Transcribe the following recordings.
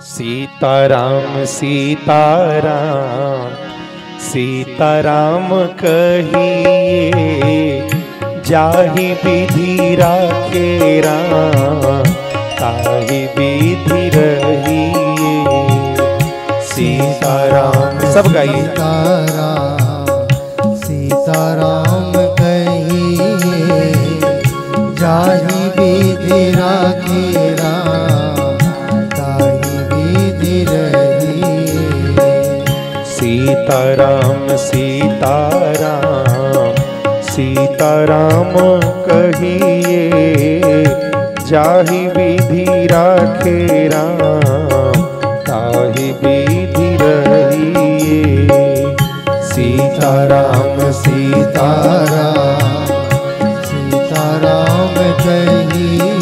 सीताराम सीताराम सीताराम कहिए, जाहि विधि राखे राम ताहि विधि रहिए। सीताराम सब गाइए। सीताराम सीताराम कहिए, जाहि विधि राखे राम ताहि विधि रहिए। सीताराम सीताराम सीताराम कहिए, जाहि विधि राखे राम ताहि विधि रहिए। सीताराम सीताराम सीताराम कहिए,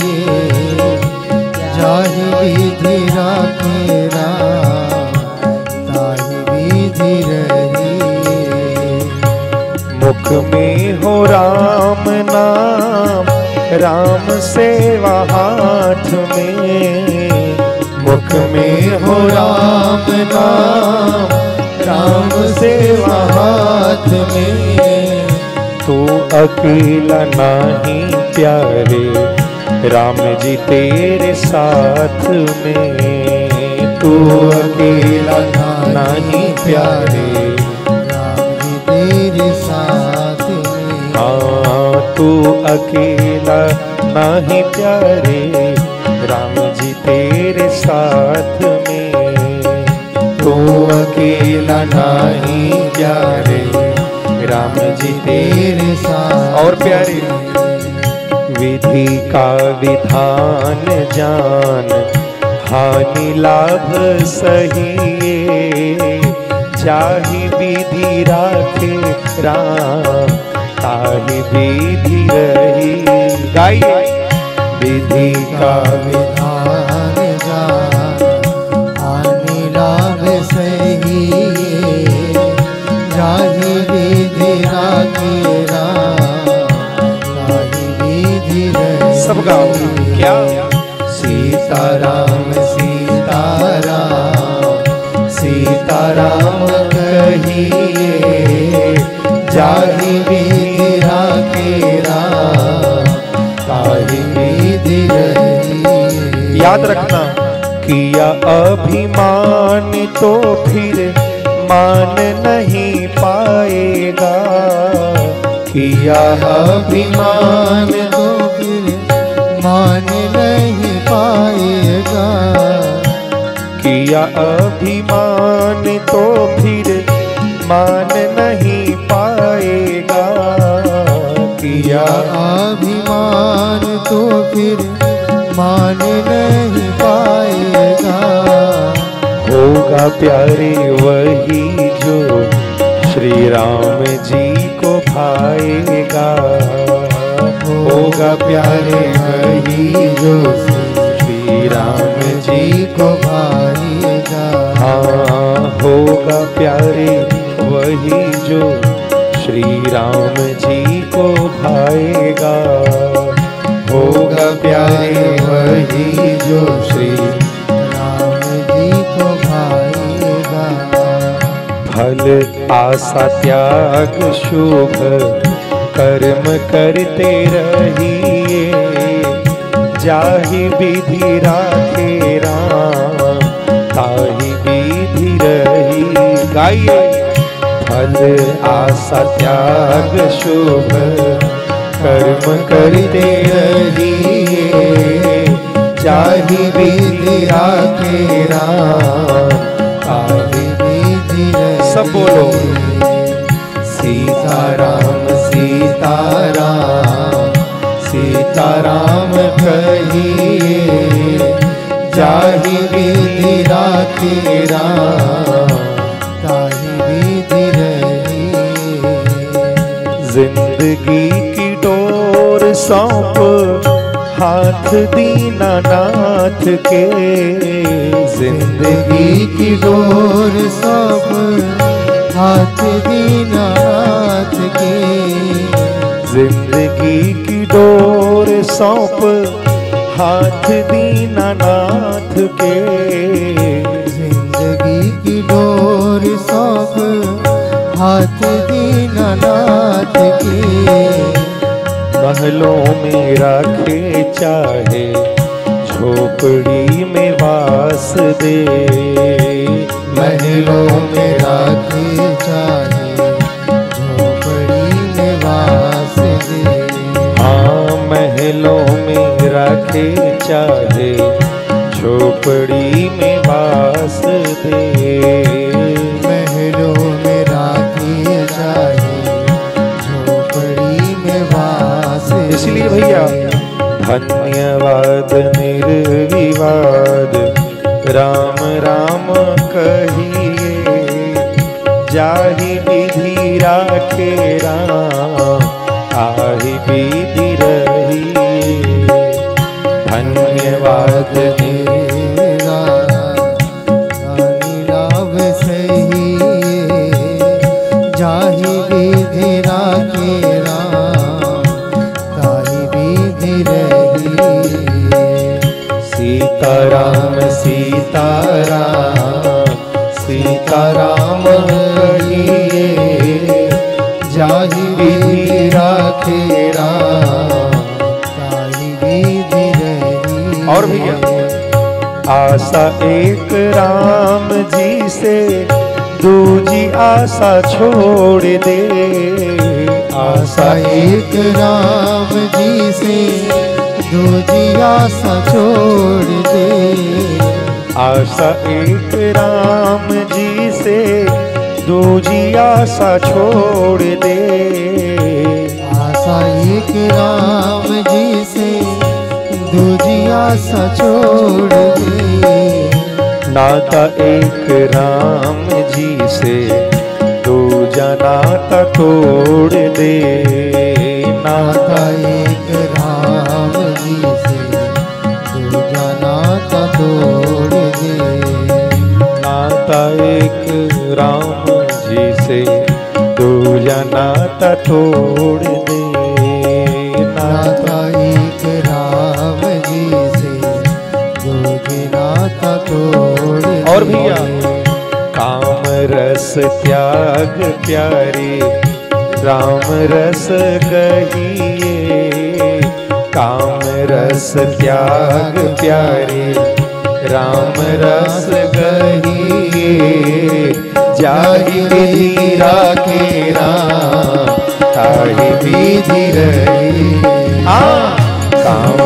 जाहि विधि राखे राम ताहि विधि रहिए। मुख में हो राम नाम, राम सेवा हाथ में। मुख में हो राम नाम, राम सेवा हाथ में। तू अकेला नहीं प्यारे, राम जी तेरे साथ में। तू अकेला नहीं प्यारे, राम जी तेरे साथ में। हाँ तू अकेला नहीं प्यारे, राम जी तेरे साथ में। तू अकेला नहीं प्यारे, राम जी तेरे साथ। और प्यारे विधि का विधान जान, हानि लाभ सहिए। जाहि विधि राखे राम ताहि विधि रही। गाइए। विधि का विधान जान, हानि लाभ सहिए। जाहि विधि राखे राम ताहि विधि रहिए। सब गाओ। क्या? सीताराम सीताराम सीताराम कहिए, जाहि विधि राखे राम ताहि विधि रहिए। याद रखना, किया अभिमान तो फिर मान नहीं पाएगा। किया अभिमान तो फिर मान नहीं पाएगा। किया अभिमान तो फिर मान नहीं पाएगा। किया अभिमान तो फिर मान नहीं पाएगा। होगा प्यारे वही जो श्री राम जी को भाएगा। होगा प्यारे वही जो श्री राम जी को भाएगा। हाँ होगा प्यारे वही जो श्री राम जी को भाएगा। होगा प्यारे वही जो श्री राम जी को भाएगा। फल आशा त्याग शुभ कर्म करते रहिए। जाहि विधि राखे राम ताहि विधि रही। गाइए। फल आशा त्याग शुभ कर्म करते रहिए। जाहि विधि राखे राम ताहि विधि रहिए। सब बोलो। सीताराम सीताराम सीताराम कहिए, जाहि विधि राखे राम ताहि विधि रहिए। जिंदगी की डोर सौंप हाथ दीनानाथ के। जिंदगी की डोर सौंप हाथ दीनानाथ के। जिंदगी की डोर सौंप हाथ दीनानाथ के। हाथ दीनानाथ के। महलों में राखे चाहे झोपड़ी में वास दे। महलों में राखे चाहे झोपड़ी में वास दे। हाँ महलों में राखे चाहे झोपड़ी में वास दे। महलों में राखे चाहे झोपड़ी में वास दे। इसलिए भैया धन्यवाद निर्विवाद राम राम कहिए। जाहि विधि राखे राम आहि विधि रहिए। धन्यवाद राव सही जाहि विधि राखे राम ताहि विधि रहिए। सीताराम सीताराम सीताराम कहिए। जाहि विधि राखे राम ताहि विधि रहिए। और भैया आशा एक राम जी से दूजी आशा छोड़ दे। आशा एक राम जी से दूजी आशा छोड़ दे। आशा एक राम जी से दूजी आशा छोड़ दे। आशा एक राम जी से दूजी आशा छोड़ दे। नाता एक राम जी से दूजा नाता तोड़ दे। नाता एक राम जी से दूजा नाता तोड़ दे। नाता एक राम जी से दूजा नाता तोड़ दे। नाता एक राम जी से दूजे नाता तोड़ दे। और भैया काम रस त्याग प्यारे राम रस कहिए। काम रस त्याग प्यारे राम रस कहिए। जाहि विधि राखे राम ताहि विधि रहिए। काम